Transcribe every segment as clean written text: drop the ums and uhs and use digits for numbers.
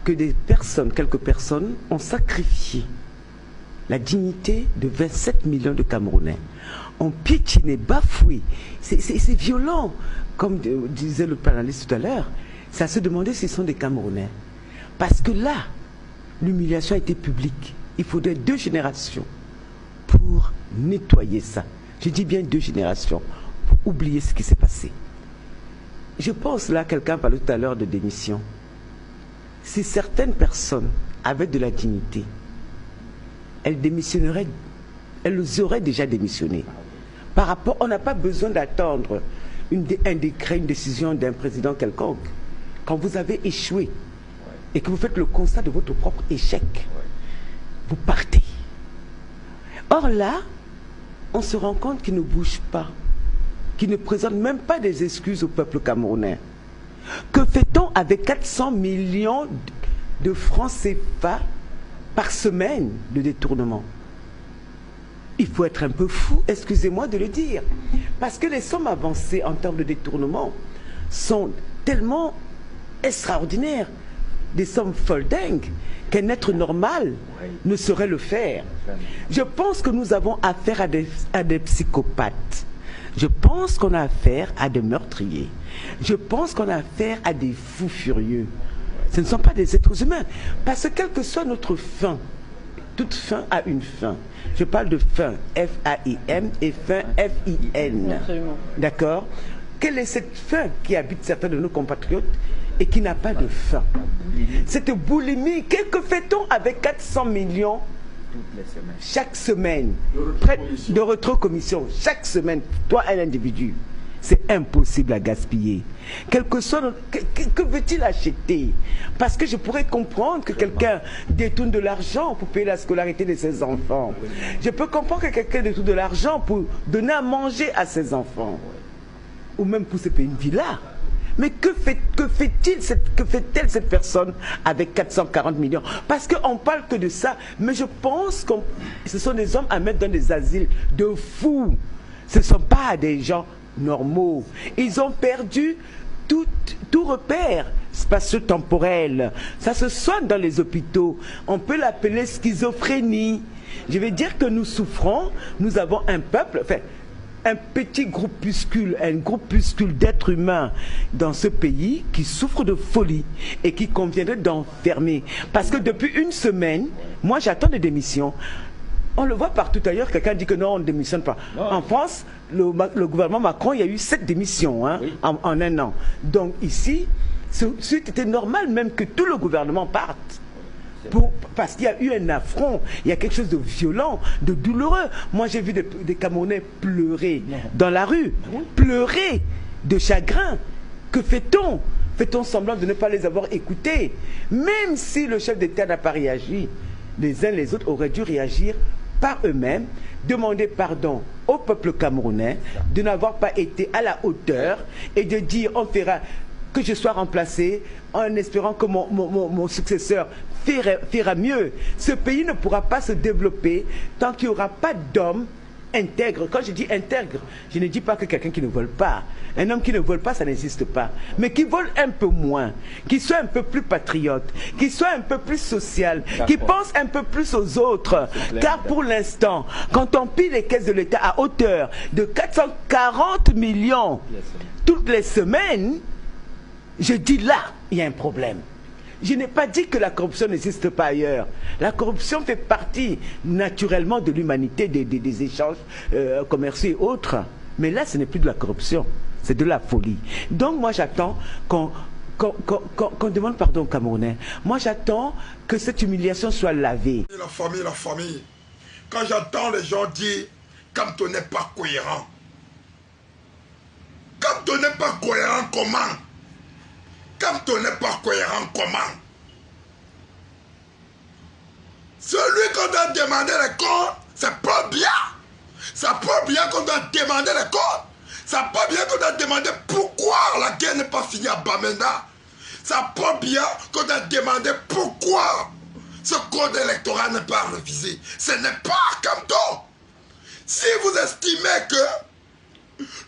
que des personnes, quelques personnes, ont sacrifié la dignité de 27 millions de Camerounais, ont piétiné, bafoué. C'est violent, comme disait le panéliste tout à l'heure. C'est à se demander s'ils sont des Camerounais. Parce que là, l'humiliation a été publique. Il faudrait 2 générations pour nettoyer ça. Je dis bien 2 générations pour oublier ce qui s'est passé. Je pense là, quelqu'un parlait tout à l'heure de démission. Si certaines personnes avaient de la dignité, elles démissionneraient, elles auraient déjà démissionné. Par rapport, on n'a pas besoin d'attendre un décret, une décision d'un président quelconque. Quand vous avez échoué et que vous faites le constat de votre propre échec, vous partez. Or là, on se rend compte qu'il ne bouge pas, qu'il ne présente même pas des excuses au peuple camerounais. Que fait-on avec 400 millions de francs CFA par semaine de détournement? Il faut être un peu fou, excusez-moi de le dire, parce que les sommes avancées en termes de détournement sont tellement extraordinaires, des sommes foldingues, qu'un être normal ne saurait le faire. Je pense que nous avons affaire à des psychopathes. Je pense qu'on a affaire à des meurtriers. Je pense qu'on a affaire à des fous furieux. Ce ne sont pas des êtres humains. Parce que quelle que soit notre fin, toute fin a une fin. Je parle de fin, F-A-I-M, et fin, F-I-N. D'accord? Quelle est cette fin qui habite certains de nos compatriotes et qui n'a pas de fin? Cette boulimie, que fait-on avec 400 millions chaque semaine de rétrocommission, chaque semaine, toi un individu? C'est impossible à gaspiller. Quel que soit que veut-il acheter? Parce que je pourrais comprendre que quelqu'un détourne de l'argent pour payer la scolarité de ses enfants. Je peux comprendre que quelqu'un détourne de l'argent pour donner à manger à ses enfants. Ou même pour se payer une villa. Mais que fait-elle cette personne avec 440 millions? Parce qu'on ne parle que de ça. Mais je pense que ce sont des hommes à mettre dans des asiles de fous. Ce ne sont pas des gens normaux. Ils ont perdu tout repère spatio-temporel. Ça se soigne dans les hôpitaux. On peut l'appeler schizophrénie. Je vais dire que nous souffrons. Nous avons un peuple... Enfin, un petit groupuscule, un groupuscule d'êtres humains dans ce pays qui souffre de folie et qui conviendrait d'enfermer. Parce que depuis une semaine, moi j'attends des démissions. On le voit partout ailleurs, quelqu'un dit que non, on ne démissionne pas. Non. En France, le gouvernement Macron, il y a eu 7 démissions hein, oui. en un an. Donc ici, c'était normal même que tout le gouvernement parte. Parce qu'il y a eu un affront, il y a quelque chose de violent, de douloureux. Moi j'ai vu des Camerounais pleurer dans la rue, pleurer de chagrin. Que fait-on? Fait-on semblant de ne pas les avoir écoutés? Même si le chef d'État n'a pas réagi, les uns les autres auraient dû réagir par eux-mêmes, demander pardon au peuple camerounais de n'avoir pas été à la hauteur et de dire on fera que je sois remplacé en espérant que mon successeur fera mieux. Ce pays ne pourra pas se développer tant qu'il n'y aura pas d'hommes intègres. Quand je dis intègre, je ne dis pas que quelqu'un qui ne vole pas. Un homme qui ne vole pas, ça n'existe pas. Mais qui vole un peu moins, qui soit un peu plus patriote, qui soit un peu plus social, qui pense un peu plus aux autres. Car pour l'instant, quand on pille les caisses de l'État à hauteur de 440 millions toutes les semaines, je dis là, il y a un problème. Je n'ai pas dit que la corruption n'existe pas ailleurs. La corruption fait partie naturellement de l'humanité, des échanges commerciaux et autres. Mais là, ce n'est plus de la corruption, c'est de la folie. Donc moi, j'attends qu'on demande pardon aux Camerounais. Moi, j'attends que cette humiliation soit lavée. La famille. Quand j'entends les gens dire « quand on n'est pas cohérent », quand on n'est pas cohérent, comment? Quand on n'est pas cohérent, comment? Celui qu'on doit demander les comptes, c'est pas bien. C'est pas bien qu'on doit demander les comptes. C'est pas bien qu'on doit demander pourquoi la guerre n'est pas finie à Bamenda. C'est pas bien qu'on doit demander pourquoi ce code électoral n'est pas révisé. Ce n'est pas comme ça. Si vous estimez que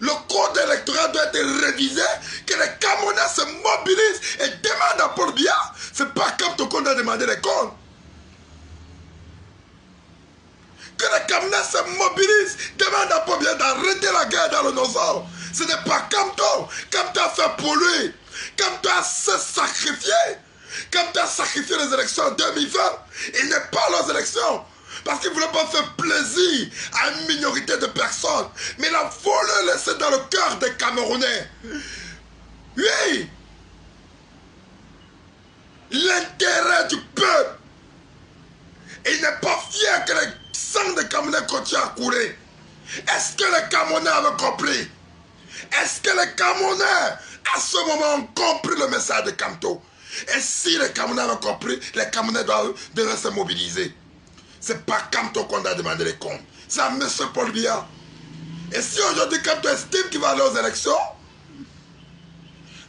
le code électoral doit être révisé, que les Camerounais se mobilisent et demandent à Paul Biya, c'est pas comme ton demander les comptes. Que les Camerounais se mobilisent, demandent à Paul Biya d'arrêter la guerre dans le Nord. Ce n'est pas Kamto. Kamto a fait polluer. Kamto a se sacrifié. Kamto a sacrifié les élections en 2020. Il n'est pas aux élections. Parce qu'il ne voulait pas faire plaisir à une minorité de personnes. Mais il a voulu laisser dans le cœur des Camerounais. Oui. L'intérêt du peuple. Il n'est pas fier que les sang des Camerounais continuent à courir. Est-ce que les Camerounais avaient compris? Est-ce que les Camerounais, à ce moment, ont compris le message de Kamto? Et si les Camerounais avaient compris, les Camerounais devraient se mobiliser. Ce n'est pas Kamto qu'on a demandé les comptes. C'est à M. Paul Biya. Et si aujourd'hui Kamto estime qu'il va aller aux élections,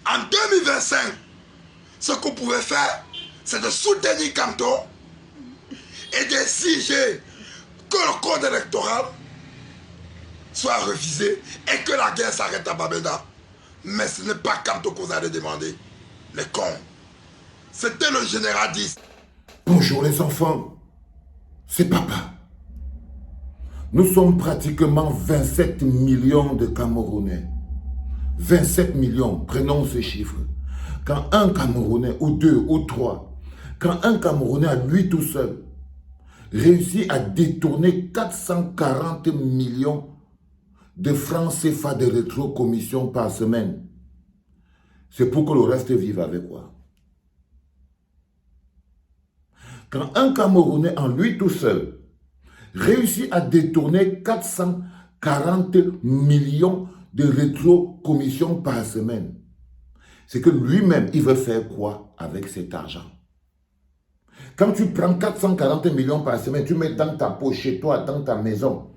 en 2025, ce qu'on pouvait faire, c'est de soutenir Kamto et d'exiger que le code électoral soit révisé et que la guerre s'arrête à Bamenda. Mais ce n'est pas Kamto que vous allez demander les comptes. C'était le général 10. Bonjour les enfants, c'est papa. Nous sommes pratiquement 27 millions de Camerounais. 27 millions, prenons ce chiffre. Quand un Camerounais, ou deux, ou trois, quand un Camerounais à lui tout seul réussit à détourner 440 millions de francs CFA de rétrocommission par semaine, c'est pour que le reste vive avec quoi? Quand un Camerounais en lui tout seul réussit à détourner 440 millions de rétrocommission par semaine, c'est que lui-même, il veut faire quoi avec cet argent? Quand tu prends 440 millions par semaine, tu mets dans ta poche, chez toi, dans ta maison.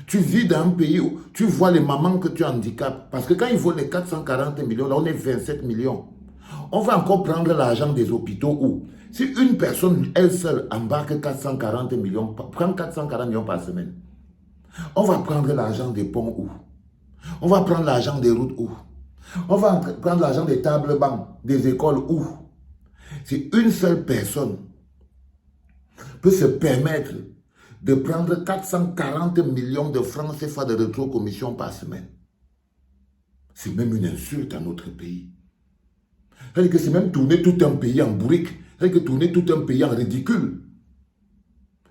Tu vis dans un pays où tu vois les mamans que tu handicapes. Parce que quand ils volent les 440 millions, là on est 27 millions. On va encore prendre l'argent des hôpitaux où? Si une personne, elle seule, embarque 440 millions, prend 440 millions par semaine, on va prendre l'argent des ponts où? On va prendre l'argent des routes où? On va prendre l'argent des tables bancs, des écoles où? Si une seule personne peut se permettre de prendre 440 millions de francs CFA de rétrocommission par semaine, c'est même une insulte à notre pays. C'est-à-dire que c'est même tourner tout un pays en bourrique. C'est-à-dire que tourner tout un pays en ridicule.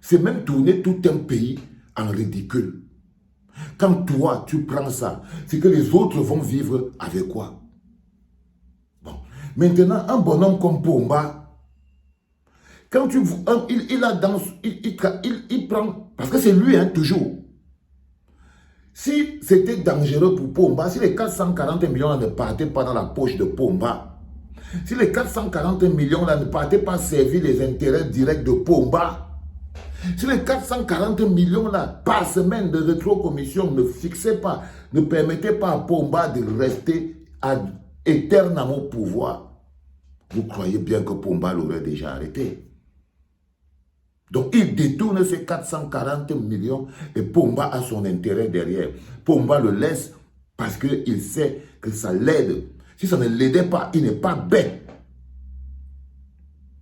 C'est même tourner tout un pays en ridicule. Quand toi, tu prends ça, c'est que les autres vont vivre avec quoi? Bon. Maintenant, un bonhomme comme Pomba, quand tu il prend, parce que c'est lui, hein, toujours. Si c'était dangereux pour Pomba, si les 440 millions ne partaient pas dans la poche de Pomba, si les 440 millions là ne partaient pas servir les intérêts directs de Pomba, si les 440 millions là par semaine de rétrocommission ne fixaient pas, ne permettaient pas à Pomba de rester éternellement au pouvoir, vous croyez bien que Pomba l'aurait déjà arrêté. Donc il détourne ces 440 millions et Pomba a son intérêt derrière. Pomba le laisse parce qu'il sait que ça l'aide. Si ça ne l'aidait pas, il n'est pas bête.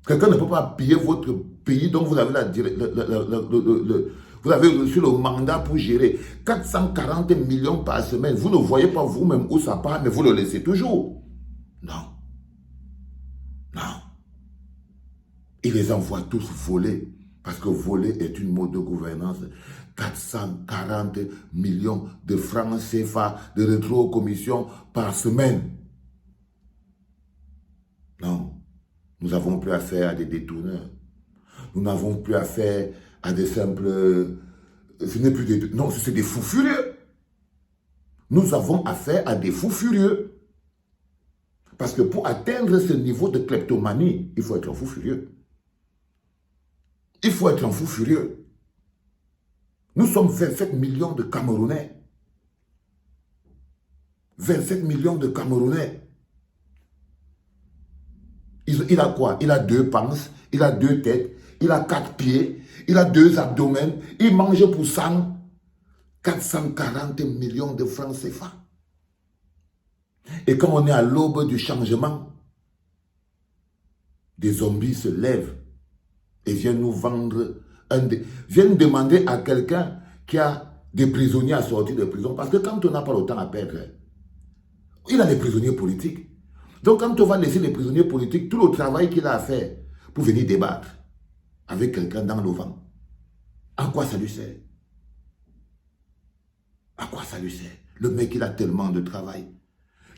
Quelqu'un ne peut pas piller votre pays dont vous avez vous avez reçu le mandat pour gérer 440 millions par semaine. Vous ne voyez pas vous-même où ça part, mais vous le laissez toujours. Non. Non. Il les envoie tous voler. Parce que voler est une mode de gouvernance. 440 millions de francs CFA de rétrocommission par semaine. Non. Nous n'avons plus affaire à des détourneurs. Nous n'avons plus affaire à des simples... Ce n'est plus des... Non, c'est des fous furieux. Nous avons affaire à des fous furieux. Parce que pour atteindre ce niveau de kleptomanie, il faut être un fou furieux. Il faut être un fou furieux. Nous sommes 27 millions de Camerounais. 27 millions de Camerounais. Il a quoi? Il a 2 panses, il a 2 têtes, il a 4 pieds, il a 2 abdomens, il mange pour 440 millions de francs CFA. Et quand on est à l'aube du changement, des zombies se lèvent et viennent nous vendre, viennent demander à quelqu'un qui a des prisonniers à sortir de prison. Parce que quand on n'a pas le temps à perdre, il a des prisonniers politiques. Donc quand on va laisser les prisonniers politiques, tout le travail qu'il a à faire pour venir débattre avec quelqu'un dans le vent, à quoi ça lui sert? À quoi ça lui sert? Le mec, il a tellement de travail.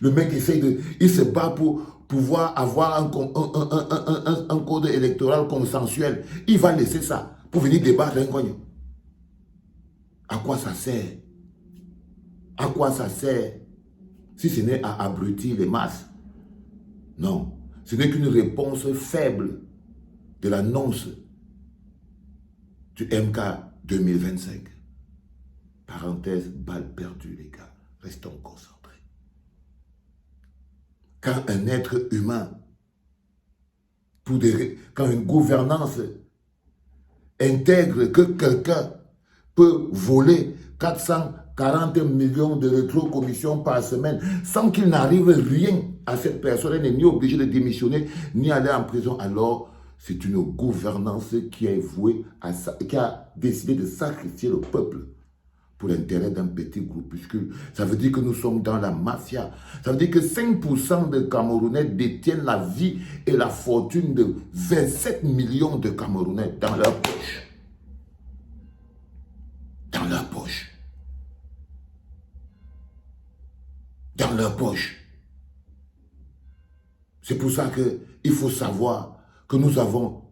Le mec il se bat pour pouvoir avoir un code électoral consensuel. Il va laisser ça pour venir débattre un coin. À quoi ça sert? À quoi ça sert? Si ce n'est à abrutir les masses. Non, ce n'est qu'une réponse faible de l'annonce du MK 2025. Parenthèse, balle perdue, les gars. Restons concentrés. Quand un être humain, quand une gouvernance intègre que quelqu'un peut voler 440 millions de rétrocommissions par semaine sans qu'il n'arrive rien à cette personne, elle n'est ni obligée de démissionner, ni aller en prison, alors c'est une gouvernance qui est vouée à ça, qui a décidé de sacrifier le peuple pour l'intérêt d'un petit groupuscule. Ça veut dire que nous sommes dans la mafia. Ça veut dire que 5% des Camerounais détiennent la vie et la fortune de 27 millions de Camerounais dans leur poche. Dans leur poche. Dans leur poche. C'est pour ça qu'il faut savoir que nous avons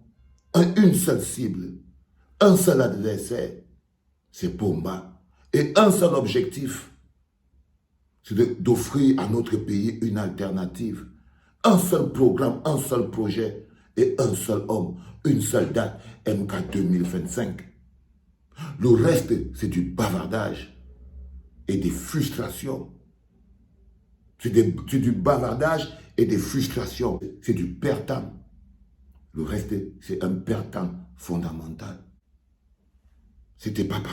une seule cible, un seul adversaire, c'est Pomba. Et un seul objectif, c'est d'offrir à notre pays une alternative. Un seul programme, un seul projet et un seul homme, une seule date, MK 2025. Le reste, c'est du bavardage et des frustrations. C'est du bavardage et des frustrations. C'est du perdant. Le reste, c'est un perdant fondamental. C'était papa.